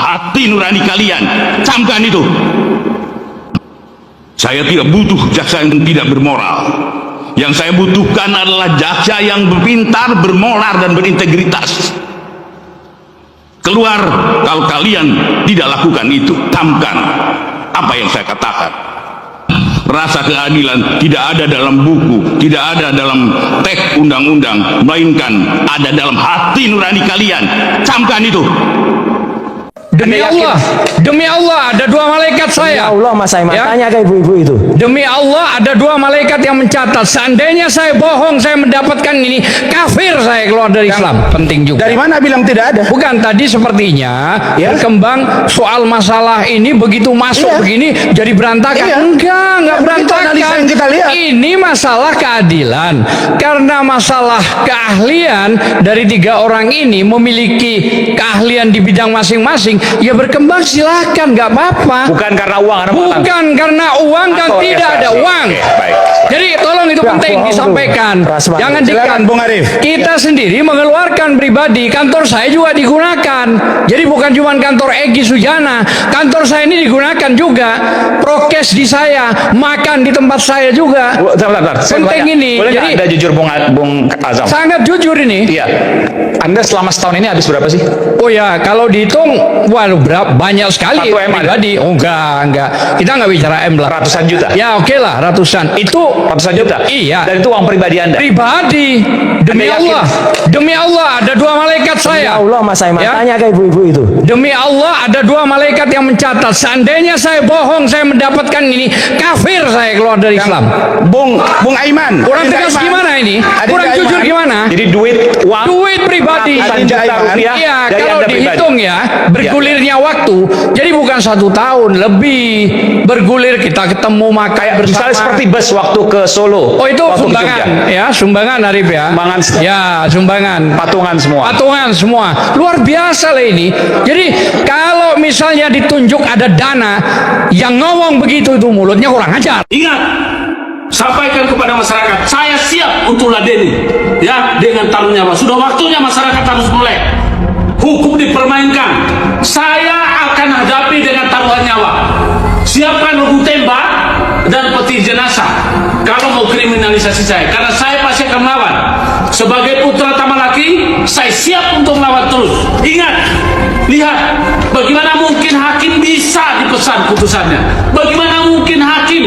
hati nurani kalian. Camkan itu. Saya tidak butuh jaksa yang tidak bermoral. Yang saya butuhkan adalah jaksa yang pintar, bermoral, dan berintegritas. Keluar kalau kalian tidak lakukan itu. Camkan apa yang saya katakan. Rasa keadilan tidak ada dalam buku, tidak ada dalam teks undang-undang, melainkan ada dalam hati nurani kalian. Camkan itu. Demi Allah, ada dua malaikat saya. Ya Allah, Mas Aiman, tanya ke ibu-ibu itu. Demi Allah, ada dua malaikat yang mencatat. Seandainya saya bohong, saya mendapatkan ini, kafir saya keluar dari Islam. Penting juga. Dari mana bilang tidak ada? Bukan, tadi sepertinya berkembang soal masalah ini begitu masuk begini jadi berantakan. Enggak berantakan. Yang kita lihat. Ini masalah keadilan. Karena masalah keahlian dari tiga orang ini memiliki keahlian di bidang masing-masing, ya berkembang silahkan, nggak apa-apa. Bukan karena uang, bukan karena uang dan tidak ada uang. Jadi tolong itu penting disampaikan. Jangan dikan. Bung Arif. Kita sendiri mengeluarkan pribadi. Kantor saya juga digunakan. Jadi bukan cuma kantor Egy Sujana. Kantor saya ini digunakan juga. Prokes di saya, makan di tempat saya juga. Penting ini. Boleh jadi Anda jujur, Bung Azam? Sangat jujur ini. Iya. Anda selama setahun ini habis berapa sih? Oh ya, kalau dihitung, waduh berapa banyak sekali. 1 M pribadi. Oh enggak. Kita nggak bicara M lah. Ratusan juta. Ya oke lah, ratusan. Itu ratusan juta. Iya. Dan itu uang pribadi Anda. Pribadi. Demi Allah, ada dua malaikat saya. Ya Allah, Mas Aiman, tanya ke ibu-ibu itu. Demi Allah, ada dua malaikat yang mencatat. Seandainya saya bohong, saya mendapatkan ini, kafir saya keluar dari Islam. Bung Aiman. Kurang tegas gimana ini? Kurang jujur gimana? Jadi duit pribadi. ratusan juta rupiah. Iya, dari kalau Anda dihitung pribadi. ya, bergulirnya waktu. Jadi bukan 1 tahun, lebih bergulir kita ketemu makan bersama. Misalnya seperti bus waktu ke Solo. Oh itu waktu sumbangan ya, sumbangan Arif ya. Sumbangan. Ya, sumbangan. Patungan semua. Luar biasa lah ini. Jadi kalau misalnya ditunjuk ada dana, yang ngomong begitu itu mulutnya kurang ajar. Ingat, sampaikan kepada masyarakat, saya siap untuk ladeni ya dengan taruh nyawa. Sudah waktunya masyarakat harus mulai. Hukum dipermainkan. Saya akan hadapi dengan taruhan nyawa. Siapkan regu tembak dan peti jenazah kalau mau kriminalisasi saya, karena saya pasti akan melawan. Sebagai putra Tamalaki, saya siap untuk melawan terus. Ingat, lihat bagaimana mungkin hakim bisa dipesan putusannya. Bagaimana mungkin hakim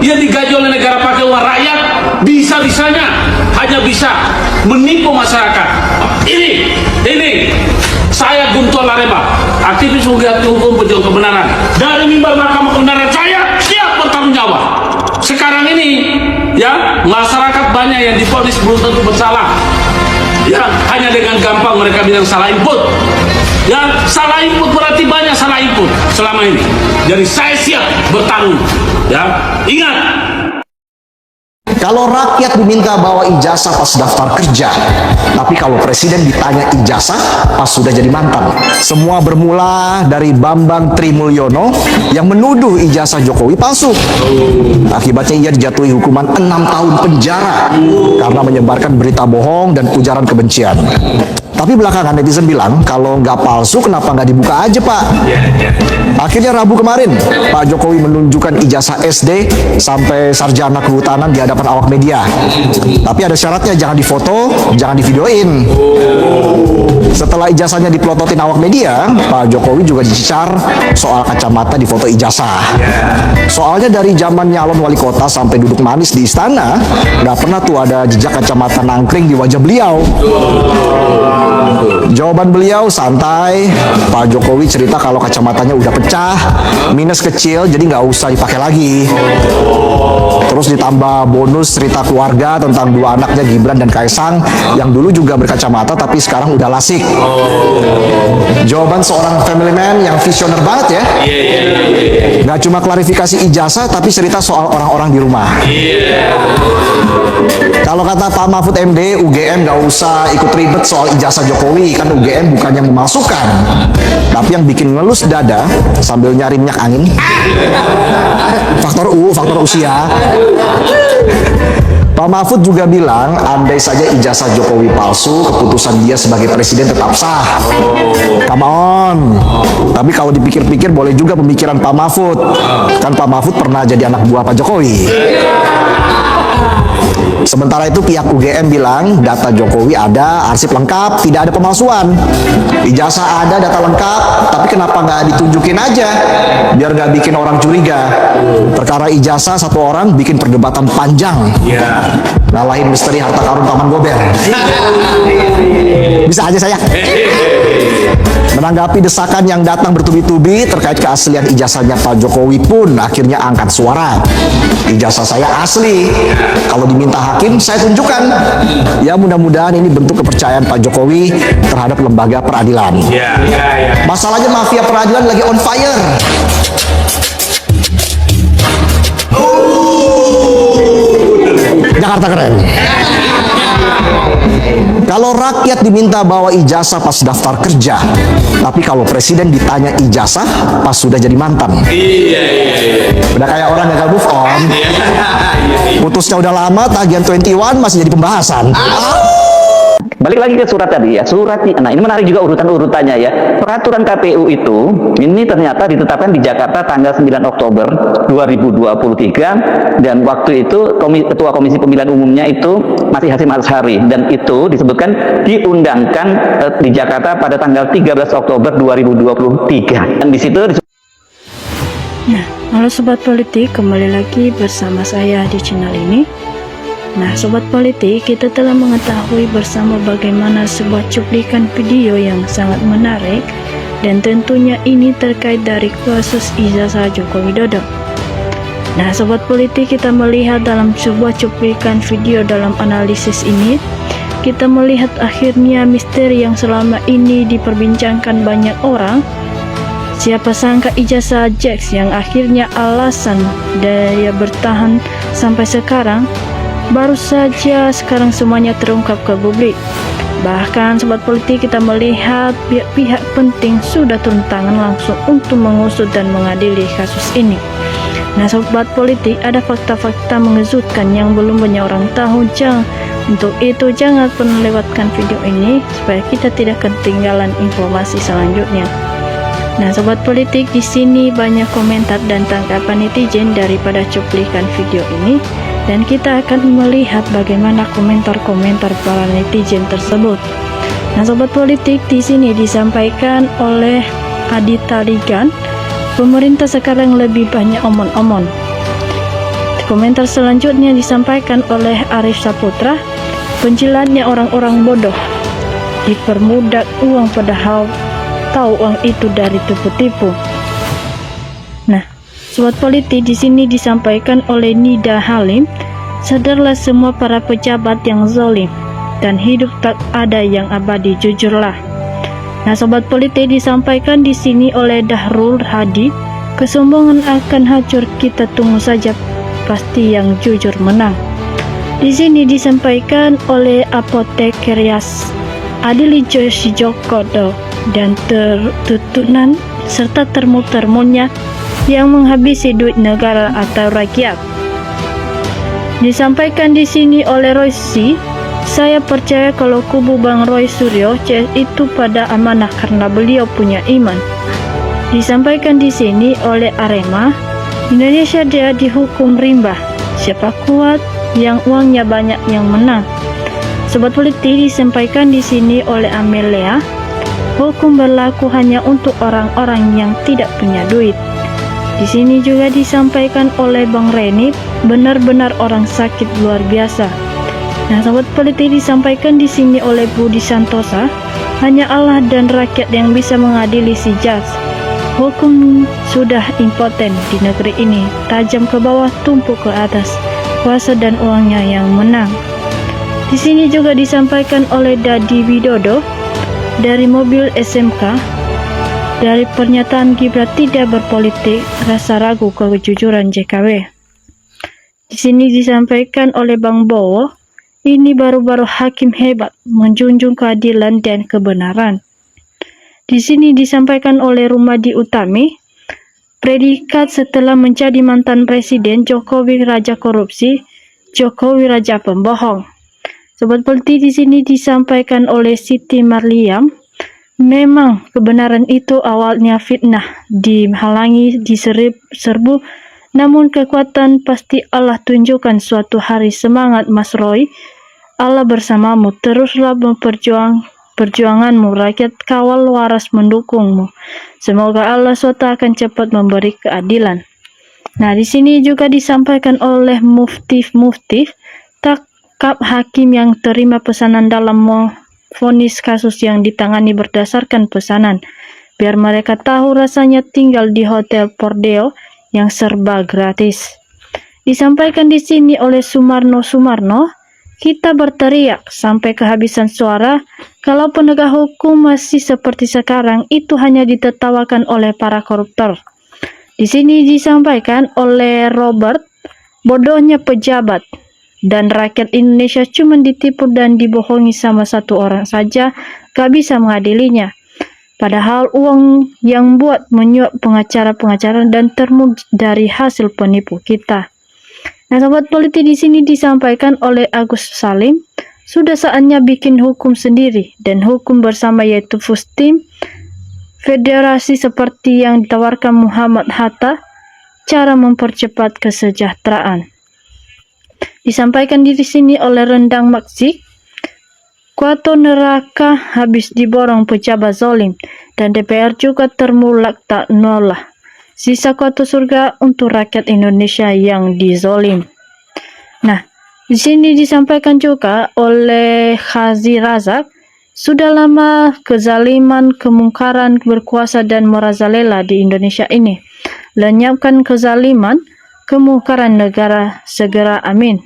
yang digaji oleh negara pakai uang rakyat bisa-bisanya hanya bisa menipu masyarakat. Ini saya Guntur Lareba, aktivis hukum pejuang kebenaran. Dari mimbar Mahkamah Kebenaran saya siap bertanggung jawab. Sekarang ini ya masyarakat banyak yang divonis belum tentu bersalah. Ya hanya dengan gampang mereka bilang salah input. Ya salah input berarti banyak salah input selama ini. Jadi saya siap bertarung. Ya ingat. Kalau rakyat diminta bawa ijazah pas daftar kerja, tapi kalau presiden ditanya ijazah pas sudah jadi mantan. Semua bermula dari Bambang Trimulyono yang menuduh ijazah Jokowi palsu. Akibatnya ia dijatuhi hukuman 6 tahun penjara karena menyebarkan berita bohong dan ujaran kebencian. Tapi belakangan netizen bilang, kalau nggak palsu kenapa nggak dibuka aja Pak? Akhirnya Rabu kemarin, Pak Jokowi menunjukkan ijazah SD sampai sarjana kehutanan di hadapan awak media. Tapi ada syaratnya, jangan difoto, jangan divideoin. Setelah ijazahnya dipelototin awak media, Pak Jokowi juga dicecar soal kacamata di foto ijazah. Soalnya dari zaman nyalon wali kota sampai duduk manis di istana, nggak pernah tuh ada jejak kacamata nangkring di wajah beliau. Jawaban beliau santai. Pak Jokowi cerita kalau kacamatanya udah pecah, minus kecil, jadi nggak usah dipakai lagi. Terus ditambah bonus cerita keluarga tentang 2 anaknya Gibran dan Kaisang yang dulu juga berkacamata tapi sekarang udah lasik. Jawaban seorang family man yang visioner banget ya. Nggak cuma klarifikasi ijazah tapi cerita soal orang-orang di rumah. Kalau kata Pak Mahfud MD, UGM nggak usah ikut ribet soal ijazah Jokowi, kan UGM bukannya memalsukan, tapi yang bikin ngelus dada sambil nyari minyak angin faktor usia. Pak Mahfud juga bilang, andai saja ijazah Jokowi palsu, keputusan dia sebagai presiden tetap sah. Come on. Tapi kalau dipikir-pikir boleh juga pemikiran Pak Mahfud. Kan Pak Mahfud pernah jadi anak buah Pak Jokowi. Sementara itu pihak UGM bilang data Jokowi ada, arsip lengkap, tidak ada pemalsuan. Ijazah ada, data lengkap, tapi kenapa nggak ditunjukin aja? Biar nggak bikin orang curiga. Perkara ijazah satu orang bikin perdebatan panjang. Ngalahin misteri harta karun Taman Gober. Bisa aja saya. Menanggapi desakan yang datang bertubi-tubi terkait keaslian ijazahnya Pak Jokowi pun akhirnya angkat suara. Ijazah saya asli. Kalau diminta hakim, saya tunjukkan. Ya mudah-mudahan ini bentuk kepercayaan Pak Jokowi terhadap lembaga peradilan. Masalahnya mafia peradilan lagi on fire. Jakarta keren. Kalau rakyat diminta bawa ijazah pas daftar kerja, tapi kalau presiden ditanya ijazah pas sudah jadi mantan. Udah kayak orang gagal move on. Putusnya udah lama, tagihan 21 masih jadi pembahasan. Balik lagi ke surat tadi ya, nah ini menarik juga urutan-urutannya ya. Peraturan KPU itu, ini ternyata ditetapkan di Jakarta tanggal 9 Oktober 2023 dan waktu itu Ketua Komisi Pemilihan Umumnya itu masih Hasyim Asyari dan itu disebutkan diundangkan di Jakarta pada tanggal 13 Oktober 2023 dan di situ Nah, halo Sobat Politik, kembali lagi bersama saya di channel ini. Nah, Sobat Politik, kita telah mengetahui bersama bagaimana sebuah cuplikan video yang sangat menarik dan tentunya ini terkait dari kasus ijazah Joko Widodo. Nah, Sobat Politik, kita melihat dalam sebuah cuplikan video dalam analisis ini, kita melihat akhirnya misteri yang selama ini diperbincangkan banyak orang. Siapa sangka ijazah Jax yang akhirnya alasan daya bertahan sampai sekarang, baru saja sekarang semuanya terungkap ke publik. Bahkan Sobat Politik, kita melihat pihak-pihak penting sudah turun tangan langsung untuk mengusut dan mengadili kasus ini. Nah Sobat Politik, ada fakta-fakta mengejutkan yang belum banyak orang tahu. Untuk itu jangan pernah lewatkan video ini supaya kita tidak ketinggalan informasi selanjutnya. Nah Sobat Politik, di sini banyak komentar dan tanggapan netizen daripada cuplikan video ini. Dan kita akan melihat bagaimana komentar-komentar para netizen tersebut. Nah, Sobat Politik, di sini disampaikan oleh Adi Tarigan, pemerintah sekarang lebih banyak omon-omon. Komentar selanjutnya disampaikan oleh Arif Saputra, penjilatnya orang-orang bodoh, dipermudah uang padahal tahu uang itu dari tipu-tipu. Nah, Sobat Politik, di sini disampaikan oleh Nida Halim, sadarlah semua para pejabat yang zalim dan hidup tak ada yang abadi, jujurlah. Nah, Sobat Politik, disampaikan di sini oleh Dahrul Hadi, kesombongan akan hancur, kita tunggu saja, pasti yang jujur menang. Di sini disampaikan oleh Apotekarias Adilijo Sijokodo dan tutunan serta termu-termunya yang menghabisi duit negara atau rakyat. Disampaikan di sini oleh Roysi, saya percaya kalau kubu Bang Roy Suryo CS itu pada amanah karena beliau punya iman. Disampaikan di sini oleh Arema, Indonesia dia dihukum rimba, siapa kuat yang uangnya banyak yang menang. Sobat Politik, disampaikan di sini oleh Amelia, hukum berlaku hanya untuk orang-orang yang tidak punya duit. Di sini juga disampaikan oleh Bang Reni, benar-benar orang sakit luar biasa. Nah, Sobat Politik, disampaikan di sini oleh Budi Santosa, hanya Allah dan rakyat yang bisa mengadili si Jax. Hukum sudah impoten di negeri ini, tajam ke bawah, tumpuk ke atas, kuasa dan uangnya yang menang. Di sini juga disampaikan oleh Dadi Widodo dari mobil SMK. Dari pernyataan Gibran tidak berpolitik, rasa ragu kejujuran JKW. Di sini disampaikan oleh Bang Bowo, ini baru-baru hakim hebat, menjunjung keadilan dan kebenaran. Di sini disampaikan oleh Rumadi Utami, predikat setelah menjadi mantan presiden Jokowi raja korupsi, Jokowi raja pembohong. Sobat Politik, di sini disampaikan oleh Siti Marliam, memang kebenaran itu awalnya fitnah, dihalangi, diserbu, namun kekuatan pasti Allah tunjukkan suatu hari. Semangat Mas Roy, Allah bersamamu, teruslah perjuanganmu, rakyat kawal waras mendukungmu. Semoga Allah SWT akan cepat memberi keadilan. Nah, di sini juga disampaikan oleh Mufti takap hakim yang terima pesanan dalam vonis kasus yang ditangani berdasarkan pesanan, biar mereka tahu rasanya tinggal di hotel Pordeo yang serba gratis. Disampaikan di sini oleh Sumarno, kita berteriak sampai kehabisan suara kalau penegak hukum masih seperti sekarang, itu hanya ditertawakan oleh para koruptor. Di sini disampaikan oleh Robert, bodohnya pejabat dan rakyat Indonesia cuma ditipu dan dibohongi sama satu orang saja, gak bisa mengadilinya. Padahal uang yang buat menyuap pengacara-pengacara dan termu dari hasil penipu kita. Nah, Sobat Politik, di sini disampaikan oleh Agus Salim, sudah saatnya bikin hukum sendiri dan hukum bersama, yaitu Fustim federasi seperti yang ditawarkan Muhammad Hatta, cara mempercepat kesejahteraan. Disampaikan di sini oleh Rendang Maksik, kuato neraka habis diborong pejabat zolim dan DPR juga termulak tak nolah. Sisa kuato surga untuk rakyat Indonesia yang dizolim. Nah, di sini disampaikan juga oleh Khazi Razak, sudah lama kezaliman, kemungkaran berkuasa dan merajalela di Indonesia ini. Lenyapkan kezaliman, kemungkaran negara segera, amin.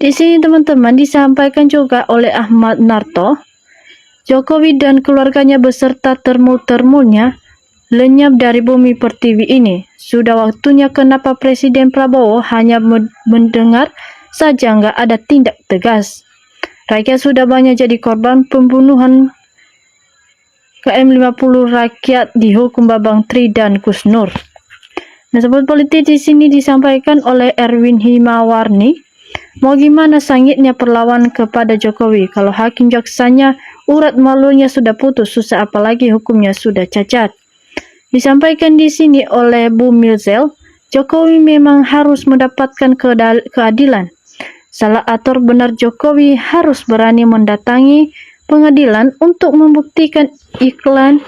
Di sini teman-teman disampaikan juga oleh Ahmad Narto, Jokowi dan keluarganya beserta termul-termulnya lenyap dari bumi pertiwi ini. Sudah waktunya, kenapa Presiden Prabowo hanya mendengar saja, nggak ada tindak tegas. Rakyat sudah banyak jadi korban pembunuhan KM50, rakyat dihukum Babang Tri dan Gus Nur. Nah, Sobat Politik, di sini disampaikan oleh Erwin Himawarni, mau gimana sangitnya perlawan kepada Jokowi, kalau hakim jaksanya urat malunya sudah putus, susah apalagi hukumnya sudah cacat. Disampaikan di sini oleh Bu Milzel, Jokowi memang harus mendapatkan keadilan. Salah atau benar, Jokowi harus berani mendatangi pengadilan untuk membuktikan iklan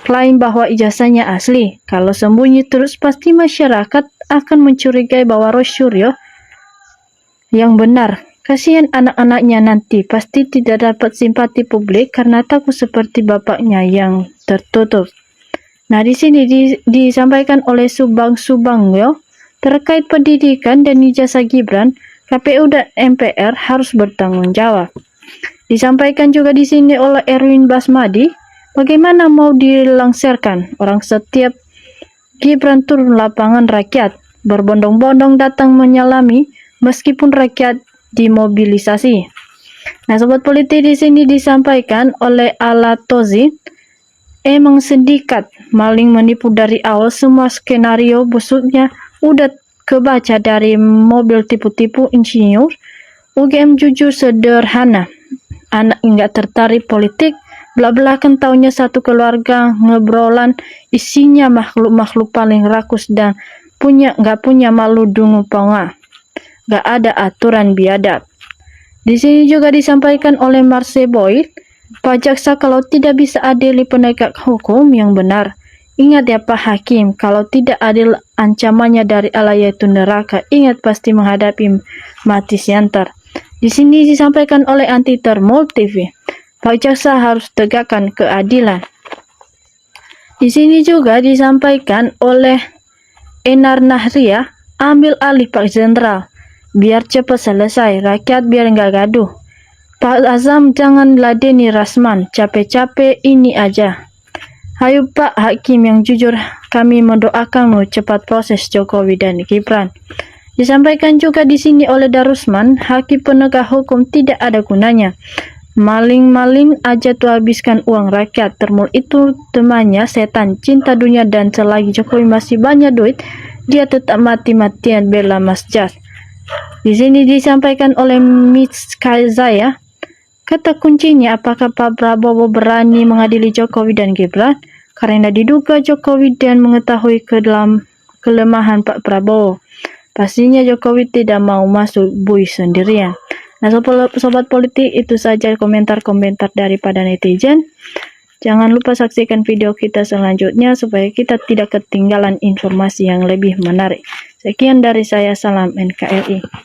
klaim bahwa ijazahnya asli. Kalau sembunyi terus, pasti masyarakat akan mencurigai bahwa Roy Suryo yang benar. Kasihan anak-anaknya nanti, pasti tidak dapat simpati publik karena takut seperti bapaknya yang tertutup. Nah, di sini disampaikan oleh Subangyo terkait pendidikan dan ijazah Gibran, KPU dan MPR harus bertanggung jawab. Disampaikan juga di sini oleh Erwin Basmadi, bagaimana mau dilangsirkan orang setiap Gibran turun lapangan rakyat, berbondong-bondong datang menyalami meskipun rakyat dimobilisasi. Nah, Sobat Politik, di sini disampaikan oleh Alatozi, emang sindikat maling menipu dari awal, semua skenario busuknya udah kebaca dari mobil tipu-tipu insinyur. UGM jujur sederhana, anak nggak tertarik politik, belak-belakan taunya satu keluarga ngebrolan isinya makhluk-makhluk paling rakus dan nggak punya malu dungu ponga, nggak ada aturan biadab. Di sini juga disampaikan oleh Marse Boyd, Pak Jaksa kalau tidak bisa adili penegak hukum yang benar, ingat ya Pak Hakim, kalau tidak adil ancamannya dari Allah yaitu neraka. Ingat pasti menghadapi mati siantar. Di sini disampaikan oleh Anti Termul TV, Pak Jaksa harus tegakkan keadilan. Di sini juga disampaikan oleh Enar Nahria, ambil alih Pak Jenderal, biar cepat selesai, rakyat biar nggak gaduh. Pak Azam jangan ladeni Rasman, capek-capek ini aja. Hayu Pak Hakim yang jujur, kami mendoakanmu cepat proses Jokowi dan Gibran. Disampaikan juga di sini oleh Darusman, hakim penegak hukum tidak ada gunanya. Maling-maling aja tuh habiskan uang rakyat. Termul itu temannya setan, cinta dunia, dan selagi Jokowi masih banyak duit, dia tetap mati-matian bela Mas Jas. Di sini disampaikan oleh Mitch Kazaya, kata kuncinya apakah Pak Prabowo berani mengadili Jokowi dan Gibran karena diduga Jokowi dan mengetahui kelemahan Pak Prabowo. Pastinya Jokowi tidak mau masuk bui sendirian. Nah, sobat politik, itu saja komentar-komentar daripada netizen. Jangan lupa saksikan video kita selanjutnya supaya kita tidak ketinggalan informasi yang lebih menarik. Sekian dari saya, salam NKRI.